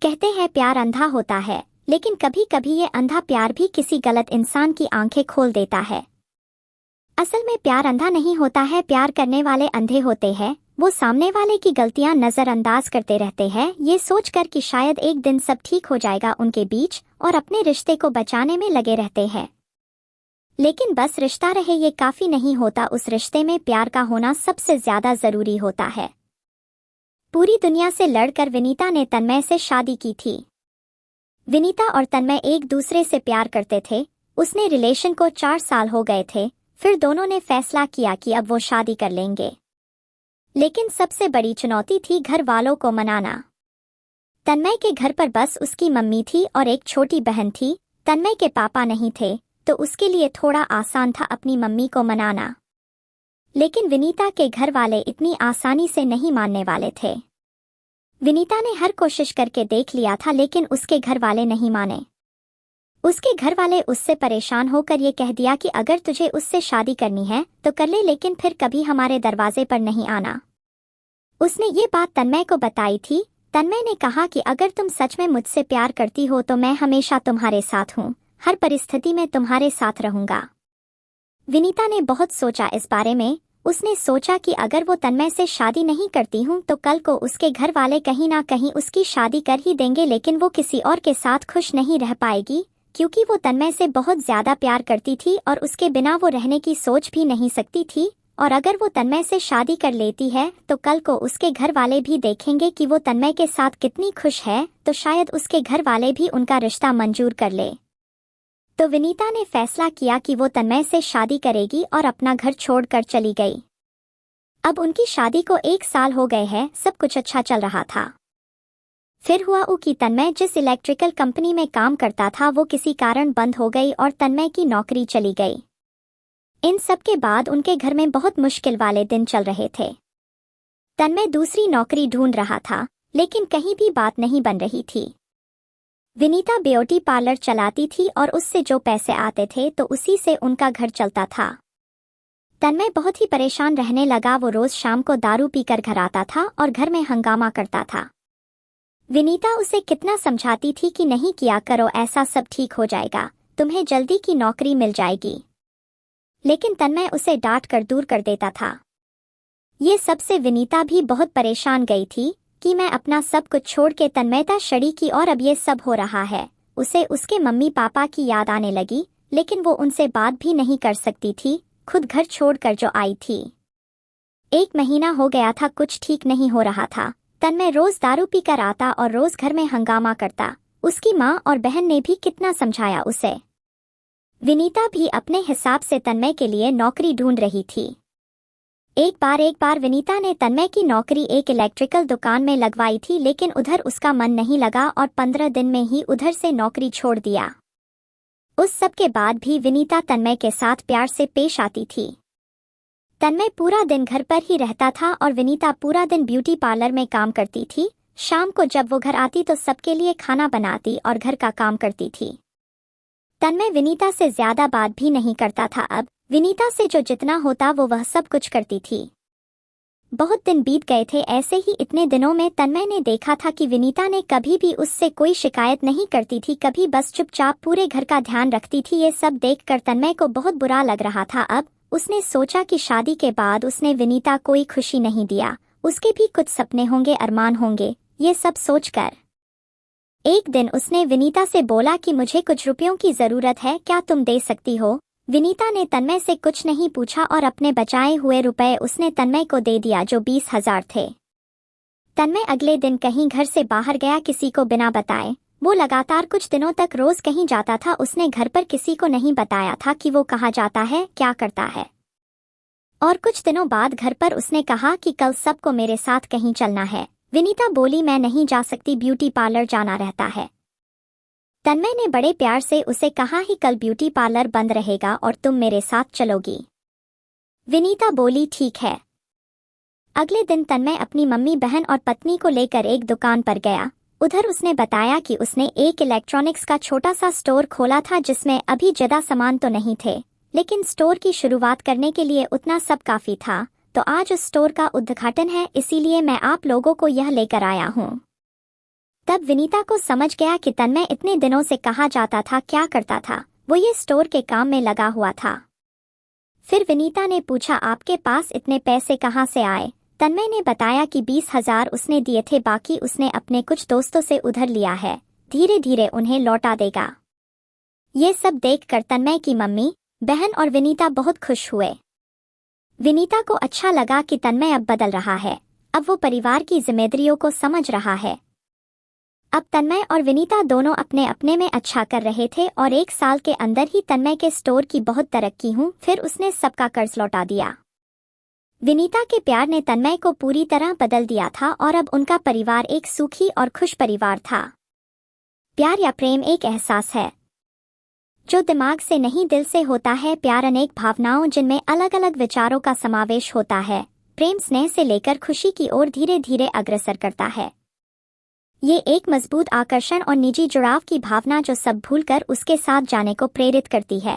कहते हैं प्यार अंधा होता है, लेकिन कभी कभी ये अंधा प्यार भी किसी गलत इंसान की आंखें खोल देता है। असल में प्यार अंधा नहीं होता है, प्यार करने वाले अंधे होते हैं। वो सामने वाले की गलतियां नजरअंदाज करते रहते हैं, ये सोचकर कि शायद एक दिन सब ठीक हो जाएगा उनके बीच, और अपने रिश्ते को बचाने में लगे रहते हैं। लेकिन बस रिश्ता रहे ये काफी नहीं होता, उस रिश्ते में प्यार का होना सबसे ज्यादा जरूरी होता है। पूरी दुनिया से लड़कर विनीता ने तन्मय से शादी की थी। विनीता और तन्मय एक दूसरे से प्यार करते थे। उसने रिलेशन को 4 साल हो गए थे। फिर दोनों ने फैसला किया कि अब वो शादी कर लेंगे। लेकिन सबसे बड़ी चुनौती थी घर वालों को मनाना। तन्मय के घर पर बस उसकी मम्मी थी और एक छोटी बहन थी। तन्मय के पापा नहीं थे, तो उसके लिए थोड़ा आसान था अपनी मम्मी को मनाना। लेकिन विनीता के घर वाले इतनी आसानी से नहीं मानने वाले थे। विनीता ने हर कोशिश करके देख लिया था, लेकिन उसके घर वाले नहीं माने। उसके घर वाले उससे परेशान होकर ये कह दिया कि अगर तुझे उससे शादी करनी है तो कर ले, लेकिन फिर कभी हमारे दरवाजे पर नहीं आना। उसने ये बात तन्मय को बताई थी। तन्मय ने कहा कि अगर तुम सच में मुझसे प्यार करती हो तो मैं हमेशा तुम्हारे साथ हूँ, हर परिस्थिति में तुम्हारे साथ रहूंगा। विनीता ने बहुत सोचा इस बारे में। उसने सोचा कि अगर वो तन्मय से शादी नहीं करती हूँ तो कल को उसके घर वाले कहीं ना कहीं उसकी शादी कर ही देंगे, लेकिन वो किसी और के साथ खुश नहीं रह पाएगी, क्योंकि वो तन्मय से बहुत ज्यादा प्यार करती थी और उसके बिना वो रहने की सोच भी नहीं सकती थी। और अगर वो तन्मय से शादी कर लेती है तो कल को उसके घर वाले भी देखेंगे कि वो तन्मय के साथ कितनी खुश है, तो शायद उसके घर वाले भी उनका रिश्ता मंजूर कर ले। तो विनीता ने फैसला किया कि वो तन्मय से शादी करेगी और अपना घर छोड़कर चली गई। अब उनकी शादी को 1 साल हो गए हैं, सब कुछ अच्छा चल रहा था। फिर हुआ कि तन्मय जिस इलेक्ट्रिकल कंपनी में काम करता था वो किसी कारण बंद हो गई और तन्मय की नौकरी चली गई। इन सब के बाद उनके घर में बहुत मुश्किल वाले दिन चल रहे थे। तन्मय दूसरी नौकरी ढूंढ रहा था, लेकिन कहीं भी बात नहीं बन रही थी। विनीता ब्यूटी पार्लर चलाती थी और उससे जो पैसे आते थे तो उसी से उनका घर चलता था। तन्मय बहुत ही परेशान रहने लगा। वो रोज शाम को दारू पीकर घर आता था और घर में हंगामा करता था। विनीता उसे कितना समझाती थी कि नहीं किया करो ऐसा, सब ठीक हो जाएगा, तुम्हें जल्दी की नौकरी मिल जाएगी, लेकिन तन्मय उसे डांट कर दूर कर देता था। ये सब से विनीता भी बहुत परेशान गई थी कि मैं अपना सब कुछ छोड़ के तन्मयता शड़ी की और अब ये सब हो रहा है। उसे उसके मम्मी पापा की याद आने लगी, लेकिन वो उनसे बात भी नहीं कर सकती थी, खुद घर छोड़कर जो आई थी। 1 महीना हो गया था, कुछ ठीक नहीं हो रहा था। तन्मय रोज दारू पीकर आता और रोज घर में हंगामा करता। उसकी माँ और बहन ने भी कितना समझाया उसे। विनीता भी अपने हिसाब से तन्मय के लिए नौकरी ढूंढ रही थी। एक बार विनीता ने तन्मय की नौकरी एक इलेक्ट्रिकल दुकान में लगवाई थी, लेकिन उधर उसका मन नहीं लगा और 15 दिन में ही उधर से नौकरी छोड़ दिया। उस सब के बाद भी विनीता तन्मय के साथ प्यार से पेश आती थी। तन्मय पूरा दिन घर पर ही रहता था और विनीता पूरा दिन ब्यूटी पार्लर में काम करती थी। शाम को जब वो घर आती तो सबके लिए खाना बनाती और घर का काम करती थी। तन्मय विनीता से ज्यादा बात भी नहीं करता था। अब विनीता से जो जितना होता वो वह सब कुछ करती थी। बहुत दिन बीत गए थे ऐसे ही। इतने दिनों में तन्मय ने देखा था कि विनीता ने कभी भी उससे कोई शिकायत नहीं करती थी, कभी बस चुपचाप पूरे घर का ध्यान रखती थी। ये सब देखकर तन्मय को बहुत बुरा लग रहा था। अब उसने सोचा कि शादी के बाद उसने विनीता कोई खुशी नहीं दिया, उसके भी कुछ सपने होंगे, अरमान होंगे। ये सब सोचकर एक दिन उसने विनीता से बोला कि मुझे कुछ रुपयों की जरूरत है, क्या तुम दे सकती हो? विनीता ने तन्मय से कुछ नहीं पूछा और अपने बचाए हुए रुपए उसने तन्मय को दे दिया, जो 20,000 थे। तन्मय अगले दिन कहीं घर से बाहर गया, किसी को बिना बताए। वो लगातार कुछ दिनों तक रोज कहीं जाता था। उसने घर पर किसी को नहीं बताया था कि वो कहाँ जाता है, क्या करता है। और कुछ दिनों बाद घर पर उसने कहा कि कल सबको मेरे साथ कहीं चलना है। विनीता बोली मैं नहीं जा सकती, ब्यूटी पार्लर जाना रहता है। तन्मय ने बड़े प्यार से उसे कहा ही कल ब्यूटी पार्लर बंद रहेगा और तुम मेरे साथ चलोगी। विनीता बोली ठीक है। अगले दिन तन्मय अपनी मम्मी, बहन और पत्नी को लेकर एक दुकान पर गया। उधर उसने बताया कि उसने एक इलेक्ट्रॉनिक्स का छोटा सा स्टोर खोला था, जिसमें अभी ज्यादा सामान तो नहीं थे, लेकिन स्टोर की शुरुआत करने के लिए उतना सब काफी था। तो आज उस स्टोर का उद्घाटन है, इसीलिए मैं आप लोगों को यह लेकर आया हूँ। तब विनीता को समझ गया कि तन्मय इतने दिनों से कहा जाता था क्या करता था, वो ये स्टोर के काम में लगा हुआ था। फिर विनीता ने पूछा, आपके पास इतने पैसे कहाँ से आए? तन्मय ने बताया कि 20,000 उसने दिए थे, बाकी उसने अपने कुछ दोस्तों से उधार लिया है, धीरे धीरे उन्हें लौटा देगा। ये सब देखकर तन्मय की मम्मी, बहन और विनीता बहुत खुश हुए। विनीता को अच्छा लगा कि तन्मय अब बदल रहा है, अब वो परिवार की जिम्मेदारियों को समझ रहा है। अब तन्मय और विनीता दोनों अपने अपने में अच्छा कर रहे थे और 1 साल के अंदर ही तन्मय के स्टोर की बहुत तरक्की हुई। फिर उसने सबका कर्ज लौटा दिया। विनीता के प्यार ने तन्मय को पूरी तरह बदल दिया था और अब उनका परिवार एक सुखी और खुश परिवार था। प्यार या प्रेम एक एहसास है जो दिमाग से नहीं दिल से होता है। प्यार अनेक भावनाओं जिनमें अलग अलग विचारों का समावेश होता है। प्रेम स्नेह से लेकर खुशी की ओर धीरे धीरे अग्रसर करता है। ये एक मजबूत आकर्षण और निजी जुड़ाव की भावना जो सब भूलकर उसके साथ जाने को प्रेरित करती है।